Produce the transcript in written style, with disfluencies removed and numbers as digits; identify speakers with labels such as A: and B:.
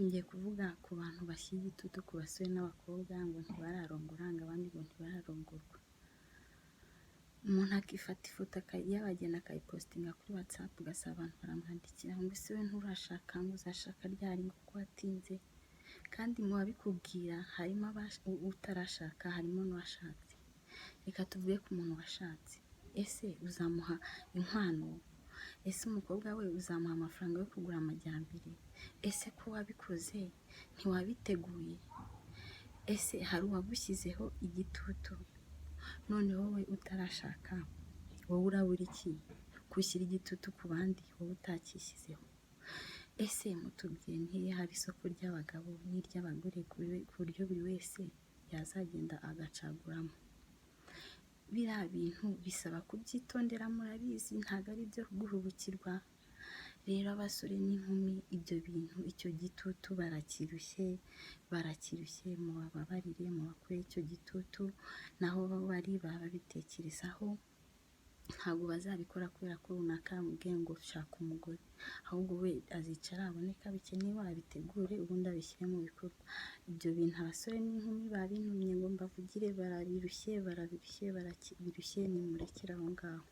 A: Ngiye kuvuga ku bantu bashyira igitutu ku basore n'abakobwa ngo ntibararongora, ngo abandi ngo ntibararongorwa. Umuntu akifata ifoto y'abageni akayipositinga kuri WhatsApp, ugasaba abantu baramwandikira ngo ese we nturashaka, ngo uzashaka ryari, ngo ko watinze. Kandi mu babikubwira harimo utarashaka, harimo n'uwashatse. Reka tuvuge ku muntu washatse. Ese uzamuha inkwano? Ese umukobwa we uzamuha amafaranga yo kugura amajyambere? Ese ko wabikoze ntiwabiteguye? Ese hari uwagushyizeho igitutu? None wowe utarashaka, wowe urabura iki kushyira igitutu ku bandi wowe utakishyizeho? Ese mutubwiye ntihe haba isoko ry'abagabo n'iry'abagore ku buryo buri wese yazagenda agacaguramo? Biriya bintu bisaba kubyitondera, murabizi ntabwo ari ibyo guhubukirwa. Rero abasore n'inkumi ibyo bintu, icyo gitutu barakirushye, mubabarire mubakure icyo gitutu, naho bari babitekerezaho. Ntabwo bazabikora kubera ko runaka yamubwiye ngo shaka umugore, ahubwo we azicara abone ko abikeneye abitegure ubundi abishyire mu bikorwa. Ibyo bintu abasore n'inkumi babintumye ngo mbavugire barabirushye, nimurekere aho ngaho.